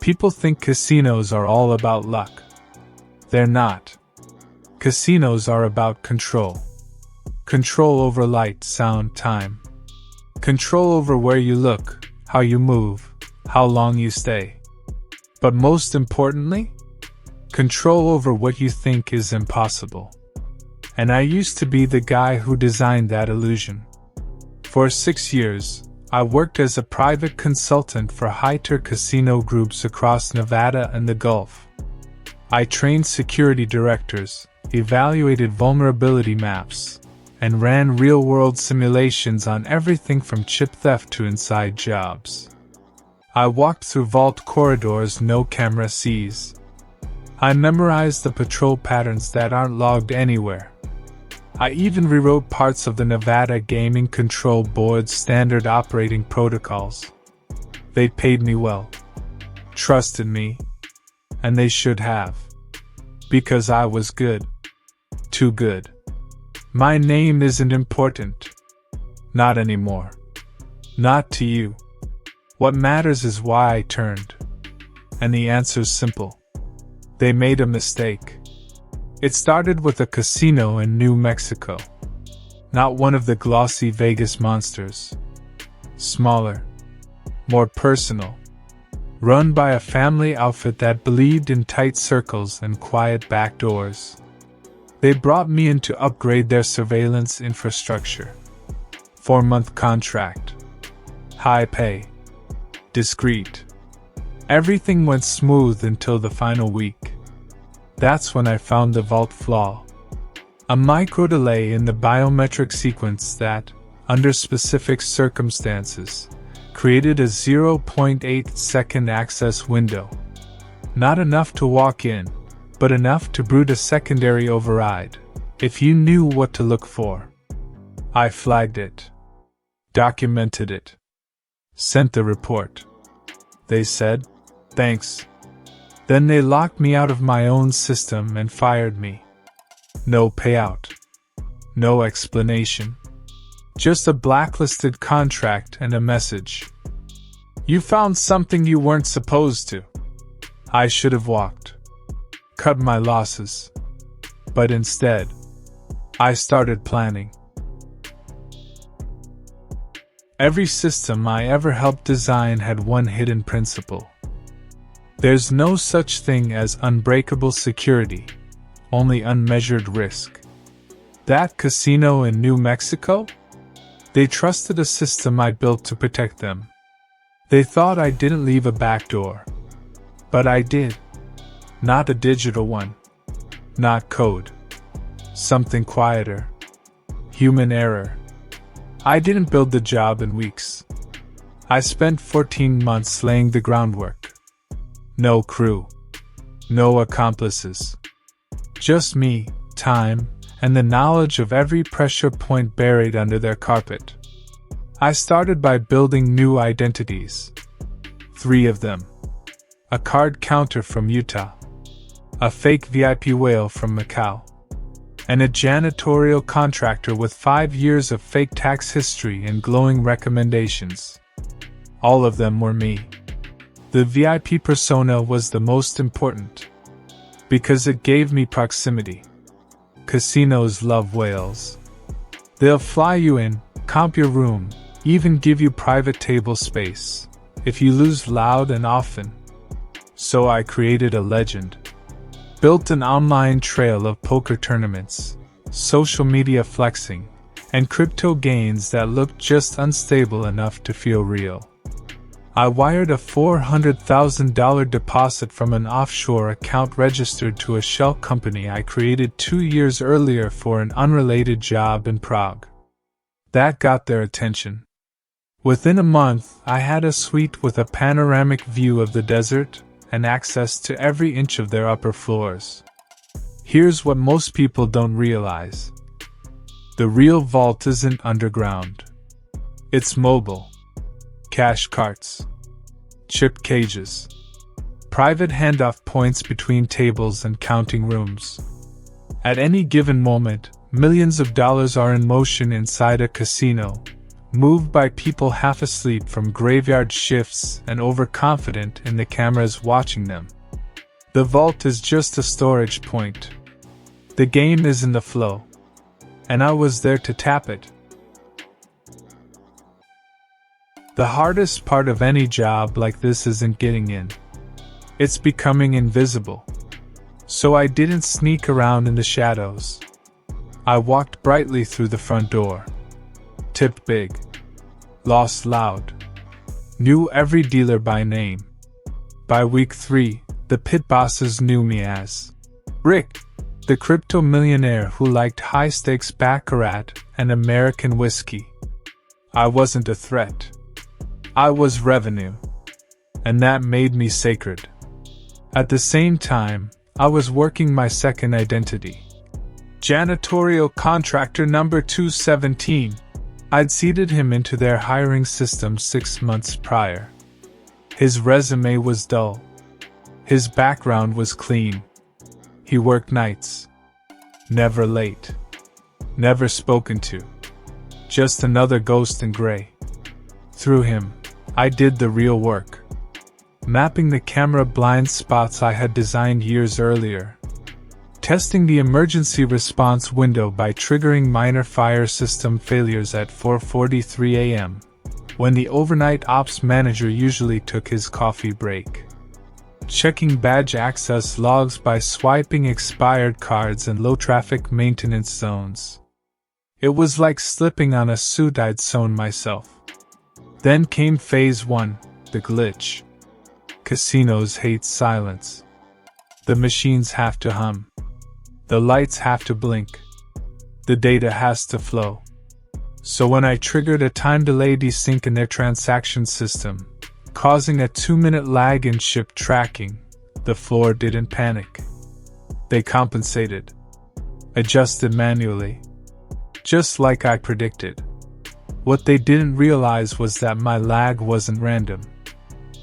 People think casinos are all about luck. They're not. Casinos are about control. Control over light, sound, time. Control over where you look, how you move, how long you stay. But most importantly, control over what you think is impossible. And I used to be the guy who designed that illusion. For 6 years, I worked as a private consultant for high-tier casino groups across Nevada and the Gulf. I trained security directors, evaluated vulnerability maps, and ran real-world simulations on everything from chip theft to inside jobs. I walked through vault corridors no camera sees. I memorized the patrol patterns that aren't logged anywhere. I even rewrote parts of the Nevada Gaming Control Board's standard operating protocols. They paid me well, trusted me, and they should have. Because I was good. Too good. My name isn't important. Not anymore. Not to you. What matters is why I turned. And the answer's simple. They made a mistake. It started with a casino in New Mexico. Not one of the glossy Vegas monsters. Smaller. More personal. Run by a family outfit that believed in tight circles and quiet back doors. They brought me in to upgrade their surveillance infrastructure. 4-month contract. High pay. Discreet. Everything went smooth until the final week. That's when I found the vault flaw. A micro delay in the biometric sequence that, under specific circumstances, created a 0.8-second access window. Not enough to walk in, but enough to brood a secondary override, if you knew what to look for. I flagged it. Documented it. Sent the report. They said, "Thanks." Then they locked me out of my own system and fired me. No payout. No explanation. Just a blacklisted contract and a message. "You found something you weren't supposed to." I should have walked. Cut my losses. But instead, I started planning. Every system I ever helped design had one hidden principle. There's no such thing as unbreakable security, only unmeasured risk. That casino in New Mexico? They trusted a system I built to protect them. They thought I didn't leave a back door. But I did. Not a digital one. Not code. Something quieter. Human error. I didn't build the job in weeks. I spent 14 months laying the groundwork. No crew. No accomplices. Just me, time, and the knowledge of every pressure point buried under their carpet. I started by building new identities. 3 of them. A card counter from Utah. A fake VIP whale from Macau. And a janitorial contractor with 5 years of fake tax history and glowing recommendations. All of them were me. The VIP persona was the most important. Because it gave me proximity. Casinos love whales. They'll fly you in, comp your room, even give you private table space, if you lose loud and often. So I created a legend. Built an online trail of poker tournaments, social media flexing, and crypto gains that looked just unstable enough to feel real. I wired a $400,000 deposit from an offshore account registered to a shell company I created 2 years earlier for an unrelated job in Prague. That got their attention. Within a month, I had a suite with a panoramic view of the desert and access to every inch of their upper floors. Here's what most people don't realize. The real vault isn't underground. It's mobile. Cash carts. Chip cages. Private handoff points between tables and counting rooms. At any given moment, millions of dollars are in motion inside a casino, moved by people half asleep from graveyard shifts and overconfident in the cameras watching them. The vault is just a storage point. The game is in the flow, and I was there to tap it. The hardest part of any job like this isn't getting in. It's becoming invisible. So I didn't sneak around in the shadows. I walked brightly through the front door. Tipped big. Lost loud. Knew every dealer by name. By week 3, the pit bosses knew me as Rick, the crypto millionaire who liked high-stakes baccarat and American whiskey. I wasn't a threat. I was revenue. And that made me sacred. At the same time, I was working my second identity. Janitorial contractor number 217. I'd seeded him into their hiring system 6 months prior. His resume was dull. His background was clean. He worked nights. Never late. Never spoken to. Just another ghost in gray. Through him, I did the real work. Mapping the camera blind spots I had designed years earlier. Testing the emergency response window by triggering minor fire system failures at 4:43 a.m., when the overnight ops manager usually took his coffee break. Checking badge access logs by swiping expired cards in low-traffic maintenance zones. It was like slipping on a suit I'd sewn myself. Then came Phase 1, the glitch. Casinos hate silence. The machines have to hum. The lights have to blink. The data has to flow. So when I triggered a time delay desync in their transaction system, causing a 2-minute lag in ship tracking, the floor didn't panic. They compensated. Adjusted manually. Just like I predicted. What they didn't realize was that my lag wasn't random.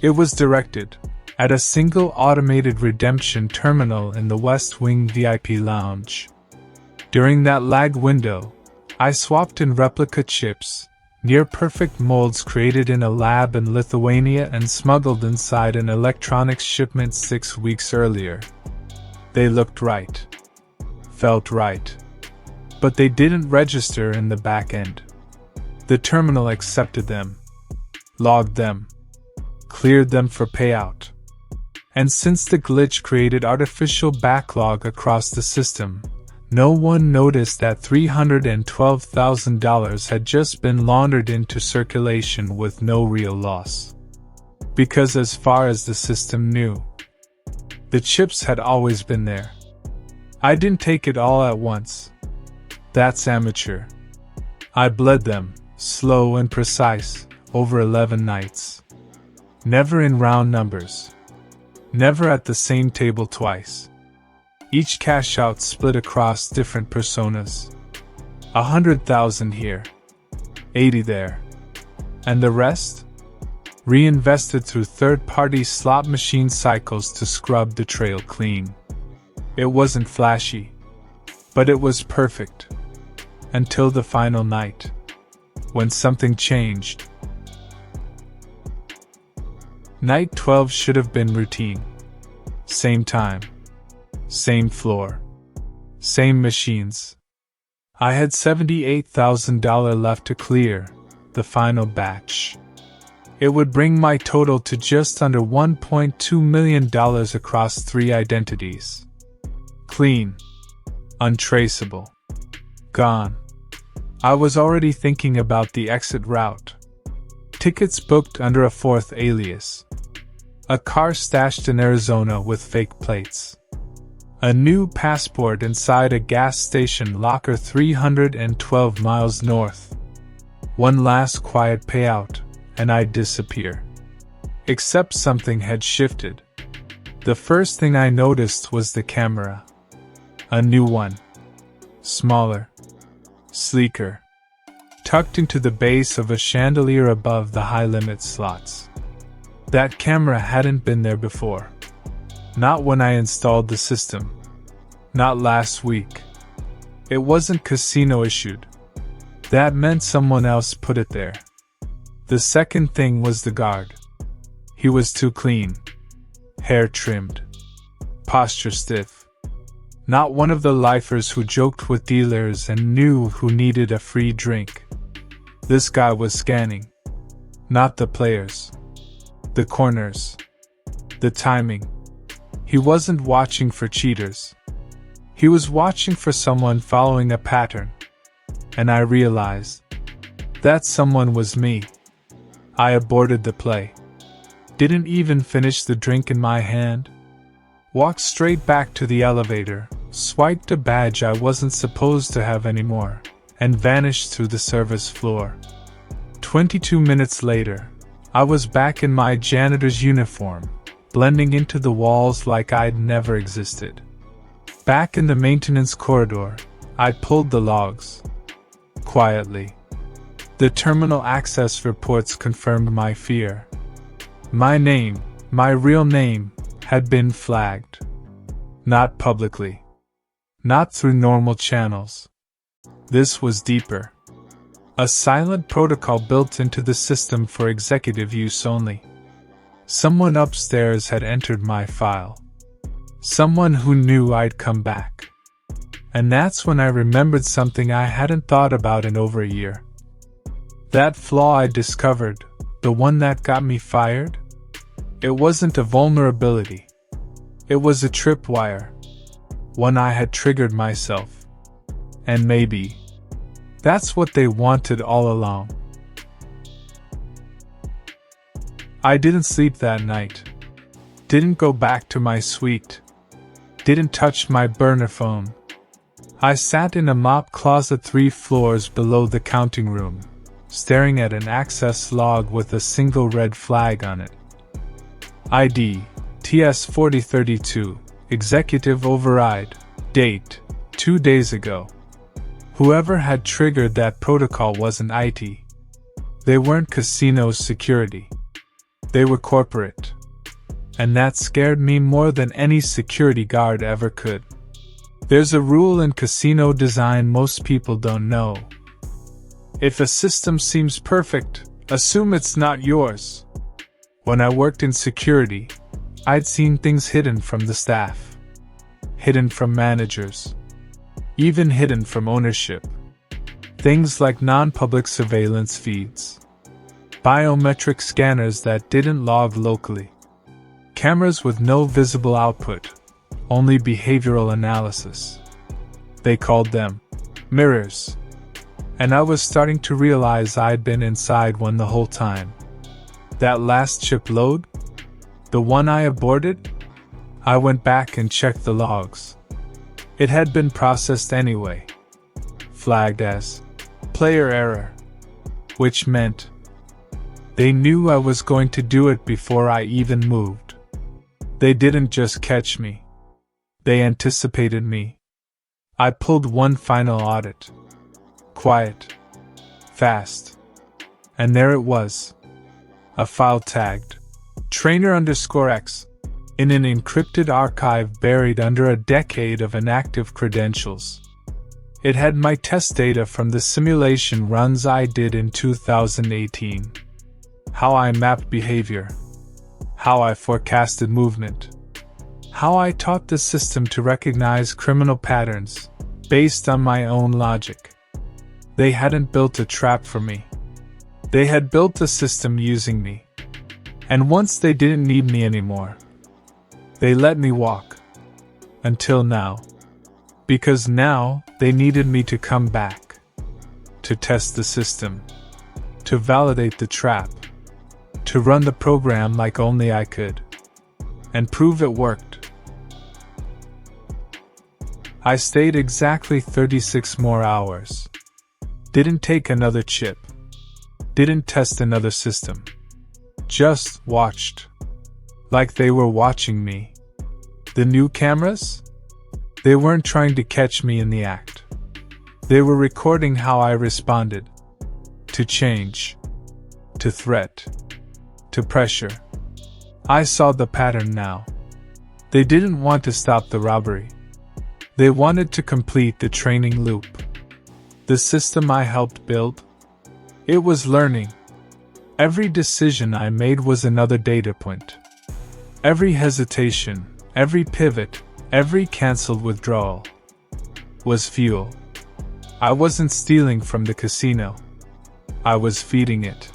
It was directed at a single automated redemption terminal in the West Wing VIP lounge. During that lag window, I swapped in replica chips, near-perfect molds created in a lab in Lithuania and smuggled inside an electronics shipment 6 weeks earlier. They looked right. Felt right. But they didn't register in the back end. The terminal accepted them. Logged them. Cleared them for payout. And since the glitch created artificial backlog across the system, no one noticed that $312,000 had just been laundered into circulation with no real loss. Because as far as the system knew, the chips had always been there. I didn't take it all at once. That's amateur. I bled them, slow and precise, over 11 nights. Never in round numbers. Never at the same table twice. Each cash out split across different personas. 100,000 here. 80 there. And the rest? Reinvested through third-party slot machine cycles to scrub the trail clean. It wasn't flashy. But it was perfect. Until the final night. When something changed. Night 12 should have been routine. Same time. Same floor. Same machines. I had $78,000 left to clear, the final batch. It would bring my total to just under $1.2 million across 3 identities. Clean. Untraceable. Gone. I was already thinking about the exit route. Tickets booked under a 4th alias. A car stashed in Arizona with fake plates. A new passport inside a gas station locker 312 miles north. One last quiet payout, and I'd disappear. Except something had shifted. The first thing I noticed was the camera. A new one. Smaller. Sleeker. Tucked into the base of a chandelier above the high-limit slots. That camera hadn't been there before. Not when I installed the system. Not last week. It wasn't casino issued. That meant someone else put it there. The second thing was the guard. He was too clean. Hair trimmed. Posture stiff. Not one of the lifers who joked with dealers and knew who needed a free drink. This guy was scanning. Not the players. The corners. The timing. He wasn't watching for cheaters. He was watching for someone following a pattern. And I realized that someone was me. I aborted the play. Didn't even finish the drink in my hand. Walked straight back to the elevator, swiped a badge I wasn't supposed to have anymore, and vanished through the service floor. 22 minutes later, I was back in my janitor's uniform, blending into the walls like I'd never existed. Back in the maintenance corridor, I pulled the logs. Quietly. The terminal access reports confirmed my fear. My name, my real name, had been flagged. Not publicly. Not through normal channels. This was deeper. A silent protocol built into the system for executive use only. Someone upstairs had entered my file. Someone who knew I'd come back. And that's when I remembered something I hadn't thought about in over a year. That flaw I discovered, the one that got me fired? It wasn't a vulnerability. It was a tripwire. One I had triggered myself. And maybe that's what they wanted all along. I didn't sleep that night. Didn't go back to my suite. Didn't touch my burner phone. I sat in a mop closet 3 floors below the counting room, staring at an access log with a single red flag on it. ID, TS4032, Executive Override, date, 2 days ago. Whoever had triggered that protocol wasn't IT. They weren't casino security. They were corporate. And that scared me more than any security guard ever could. There's a rule in casino design most people don't know. If a system seems perfect, assume it's not yours. When I worked in security, I'd seen things hidden from the staff. Hidden from managers. Even hidden from ownership. Things like non-public surveillance feeds. Biometric scanners that didn't log locally. Cameras with no visible output, only behavioral analysis. They called them mirrors. And I was starting to realize I'd been inside one the whole time. That last chip load? The one I aborted? I went back and checked the logs. It had been processed anyway. Flagged as player error. Which meant they knew I was going to do it before I even moved. They didn't just catch me. They anticipated me. I pulled one final audit. Quiet. Fast. And there it was. A file tagged trainer_X in an encrypted archive buried under a decade of inactive credentials. It had my test data from the simulation runs I did in 2018. How I mapped behavior. How I forecasted movement. How I taught the system to recognize criminal patterns based on my own logic. They hadn't built a trap for me. They had built a system using me. And once they didn't need me anymore, they let me walk. Until now. Because now, they needed me to come back. To test the system. To validate the trap. To run the program like only I could. And prove it worked. I stayed exactly 36 more hours. Didn't take another chip. Didn't test another system. Just watched. Like they were watching me. The new cameras? They weren't trying to catch me in the act. They were recording how I responded. To change. To threat. To pressure. I saw the pattern now. They didn't want to stop the robbery. They wanted to complete the training loop. The system I helped build? It was learning. Every decision I made was another data point. Every hesitation, every pivot, every cancelled withdrawal was fuel. I wasn't stealing from the casino. I was feeding it.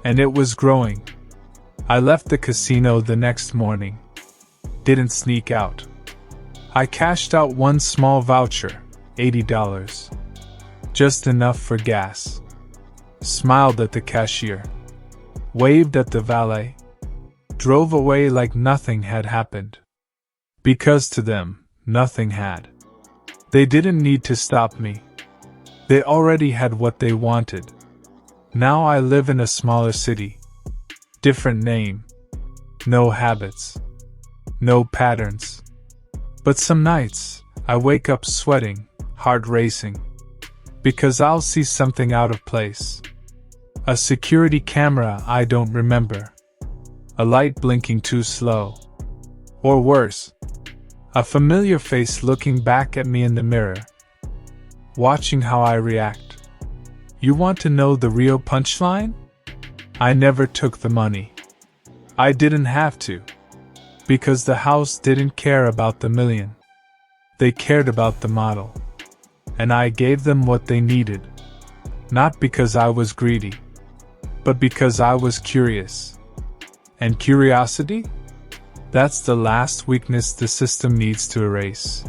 And it was growing. I left the casino the next morning. Didn't sneak out. I cashed out one small voucher, $80. Just enough for gas. Smiled at the cashier. Waved at the valet. Drove away like nothing had happened. Because to them, nothing had. They didn't need to stop me. They already had what they wanted. Now I live in a smaller city. Different name. No habits. No patterns. But some nights, I wake up sweating, heart racing. Because I'll see something out of place. A security camera I don't remember. A light blinking too slow. Or worse, a familiar face looking back at me in the mirror. Watching how I react. You want to know the real punchline? I never took the money. I didn't have to. Because the house didn't care about the million. They cared about the model. And I gave them what they needed. Not because I was greedy. But because I was curious. And curiosity? That's the last weakness the system needs to erase.